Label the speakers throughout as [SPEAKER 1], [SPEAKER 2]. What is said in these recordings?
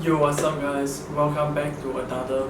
[SPEAKER 1] Yo, what's up, guys? Welcome back to another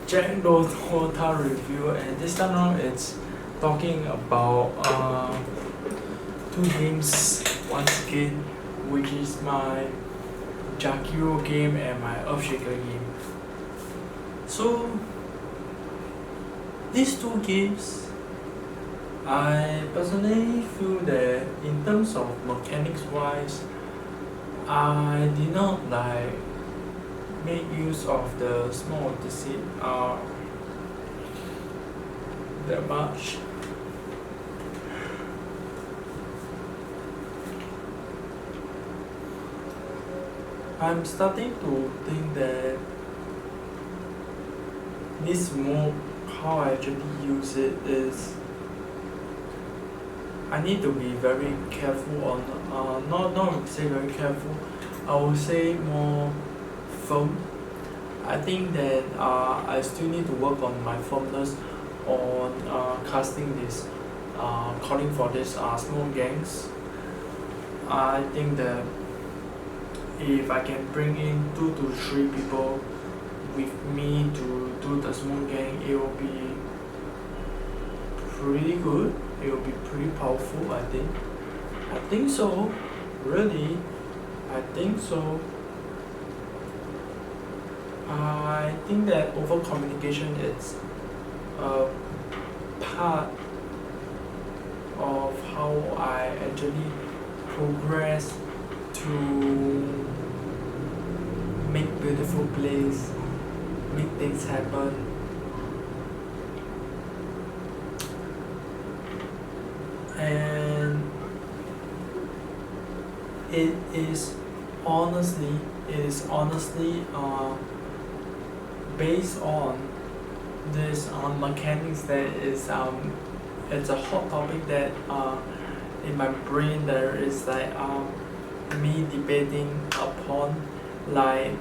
[SPEAKER 1] dota review, and this time around it's talking about two games once again, which is my Jakiro game and my Earthshaker game. So these two games, I personally feel that in terms of mechanics wise, I did not make use of the small deceit that much. I'm starting to think that this mode, how I actually use it is I need to be very careful on not say very careful, I would say more firm. I think that I still need to work on my firmness on casting this calling for this small gangs. I think that if I can bring in 2 to 3 people with me to do the small gang, it will be pretty good. It will be pretty powerful, I think. I think so. Really, I think so. I think that over communication is a part of how I actually progress to make beautiful plays, make things happen. And it is honestly based on this mechanics that is it's a hot topic that in my brain there is me debating upon like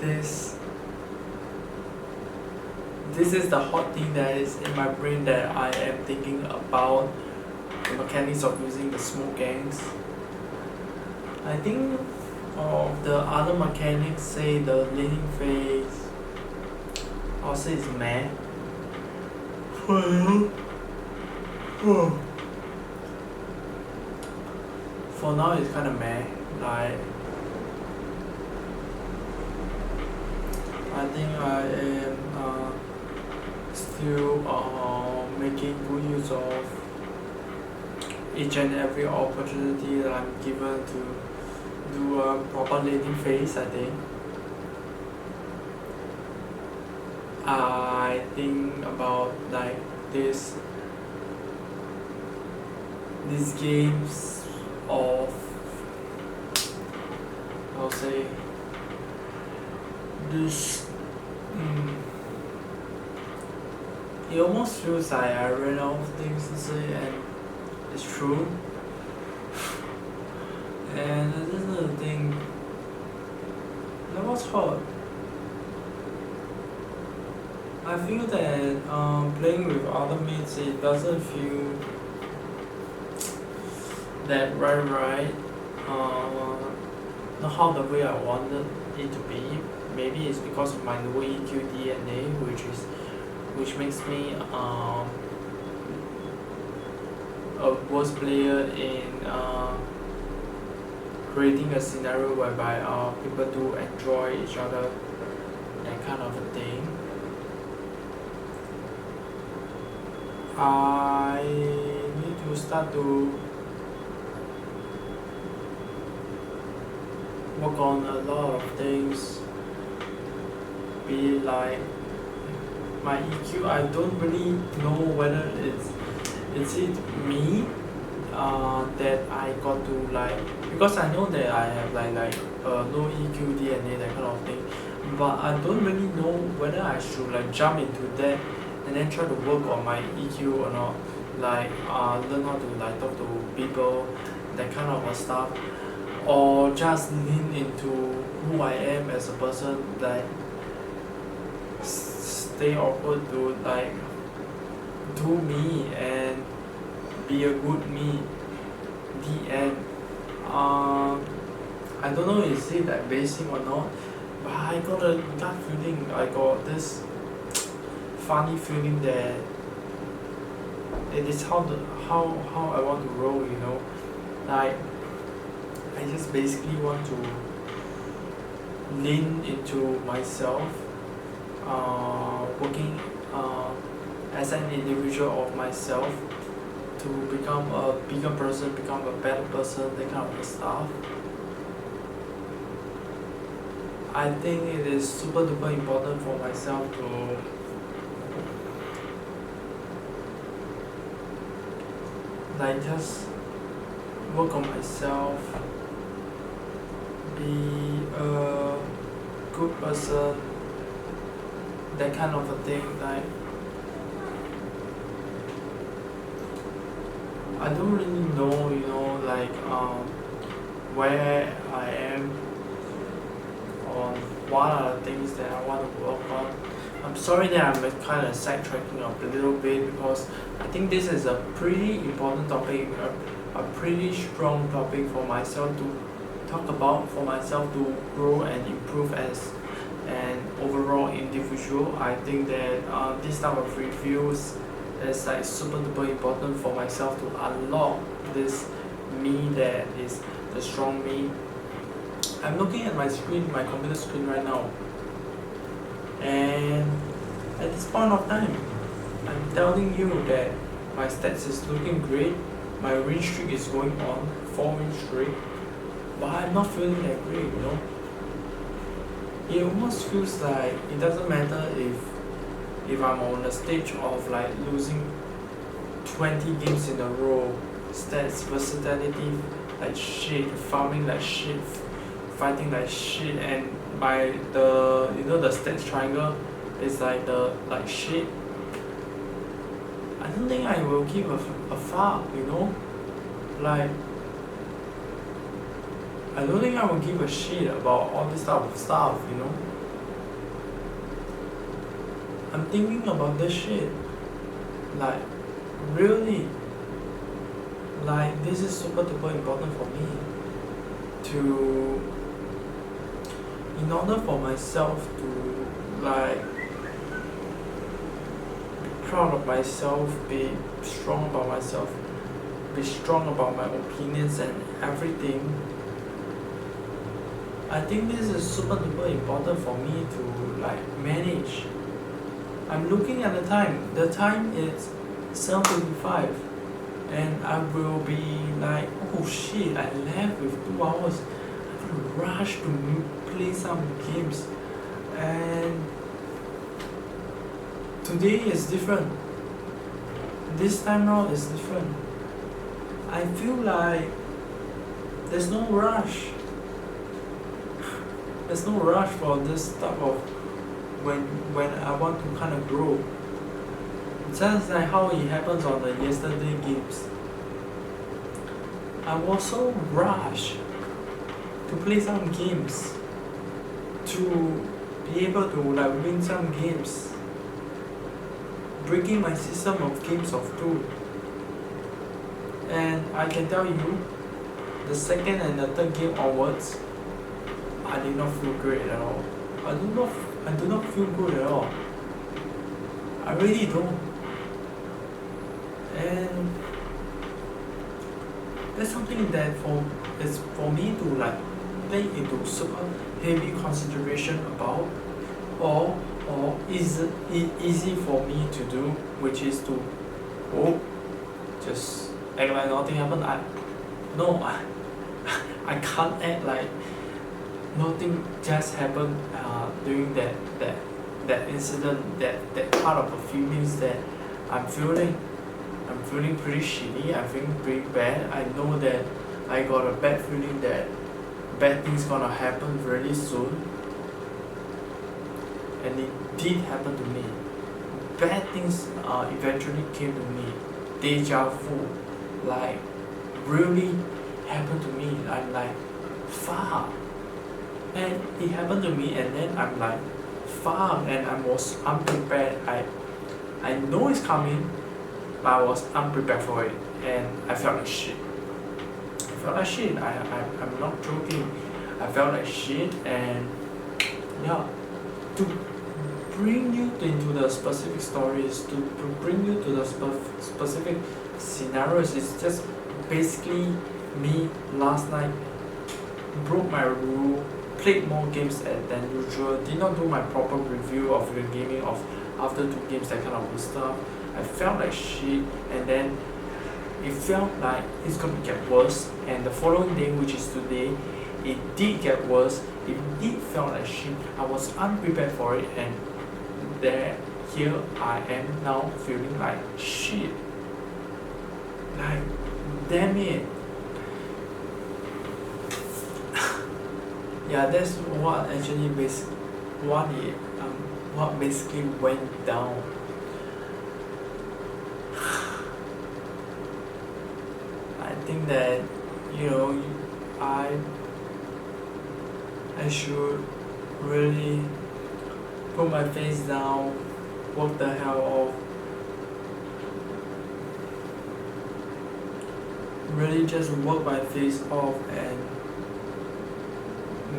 [SPEAKER 1] this is the hot thing that is in my brain that I am thinking about the mechanics of using the smoke gangs. I think of the other mechanics, say the leading phase, I'll say it's meh. For now it's kinda meh. I think I am still making good use of each and every opportunity that I'm given to do a proper leading phase. I think about these games of, I'll say this it almost feels like I ran out of things to say, and it's true. And this is the thing that was hard. I feel that playing with other mates, it doesn't feel that right. Not how the way I wanted it to be. Maybe it's because of my low EQ DNA, which makes me a worse player in creating a scenario whereby people do enjoy each other, that kind of a thing. I need to start to work on a lot of things, be like my EQ. I don't really know whether it's it me that I got to because I know that I have low EQ DNA, that kind of thing, but I don't really know whether I should jump into that and then try to work on my EQ or not, learn how to talk to people, that kind of stuff, or just lean into who I am as a person, stay awkward to do me and be a good me. The end. I don't know is it like basic or not, but I got a gut feeling, I got this funny feeling that it is how I want to roll, you know. Like I just basically want to lean into myself, working as an individual of myself to become a bigger person, become a better person, that kind of stuff. I think it is super duper important for myself to like just work on myself, be a good person, that kind of a thing. Like I don't really know, you know, like where I am, on what are the things that I want to work on. I'm sorry that I'm kind of sidetracking a little bit, because I think this is a pretty important topic, a pretty strong topic for myself to talk about, for myself to grow and improve as an overall individual. I think that this type of reviews is like super duper important for myself to unlock this me that is the strong me. I'm looking at my screen, my computer screen right now, and at this point of time, I'm telling you that my stats is looking great, my win streak is going on, 4 win streak, but I'm not feeling that great, you know. It almost feels like it doesn't matter if I'm on the stage of like losing 20 games in a row, stats, versatility like shit, farming like shit, fighting like shit, and by the, you know, the stats triangle is like the like shit. I don't think I will give a fuck, you know. Like I don't think I will give a shit about all this type of stuff, you know. I'm thinking about this shit. Like really, like this is super duper important for me to, in order for myself to like be proud of myself, be strong about myself, be strong about my opinions and everything. I think this is super duper important for me to like manage. I'm looking at the time. The time is 7:55, and I will be like, oh shit, I left with 2 hours. I'm gonna rush to play some games, and today is different. This time now is different. I feel like there's no rush. There's no rush for this type of when I want to kind of grow. Just like how it happens on the yesterday games. I was so rushed to play some games, to be able to like win some games, breaking my system of games of 2. And I can tell you, the second and the third game onwards, I did not feel great at all. I do not feel good at all. I really don't. And that's something that is for me to like take into super heavy consideration about, or is it easy for me to do, which is to just act like nothing happened. I can't act like nothing just happened during that incident, that part of the feelings that I'm feeling. I'm feeling pretty shitty, I'm feeling pretty bad. I know that I got a bad feeling that bad things gonna happen really soon. And it did happen to me. Bad things eventually came to me. Deja vu. Like really happened to me. I'm like, fuck. And it happened to me, and then I'm like, fuck, and I was unprepared. I know it's coming, but I was unprepared for it, and I felt like shit. I'm not joking. I felt like shit, and yeah, to bring you into the specific stories, to bring you to the specific scenarios, is just basically me last night broke my rule, played more games than usual, did not do my proper review of the gaming of after 2 games, that kind of stuff. I felt like shit, and then it felt like it's gonna get worse, and the following day, which is today, it did get worse. It did felt like shit. I was unprepared for it, and here I am now feeling like shit. Like, damn it. Yeah, that's what actually what basically went down. I think that, you know, I should really put my face down, work the hell off, really just work my face off and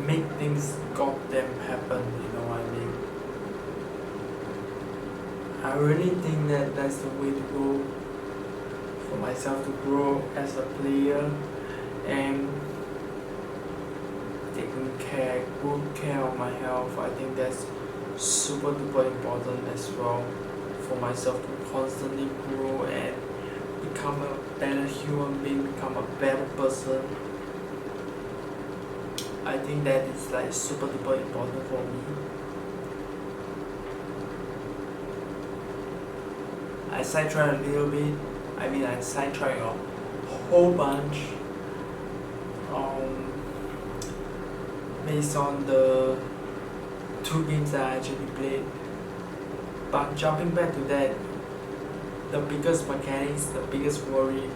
[SPEAKER 1] make things goddamn happen, you know what I mean? I really think that that's the way to go for myself to grow as a player, and taking good care of my health. I think that's super duper important as well for myself to constantly grow and become a better human being, become a better person. I think that is like super duper important for me. I sidetracked a little bit. I sidetracked a whole bunch based on the 2 games that I actually played. But jumping back to that, the biggest mechanics, the biggest worry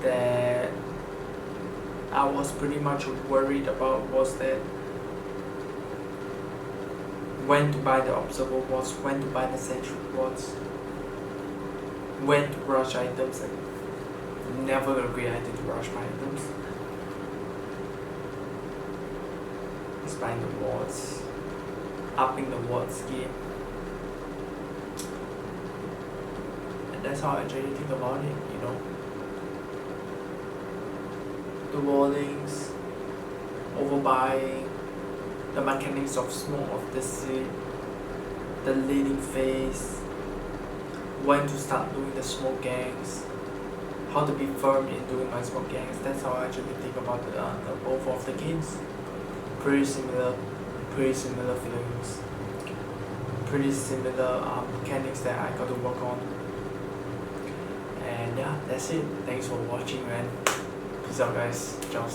[SPEAKER 1] that I was pretty much worried about was that when to buy the observer wards, when to buy the sentry wards, when to rush items. Like, never a great idea to rush my items. Just buying the wards, upping the wards game. And that's how I actually think about it, you know. The wardings, overbuying, the mechanics of smoke of the seed, the leading phase, when to start doing the smoke gangs, how to be firm in doing my smoke gangs. That's how I actually think about the both of the games. Pretty similar feelings, pretty similar mechanics that I got to work on. And yeah, that's it. Thanks for watching, man. Peace out, guys. Ciao.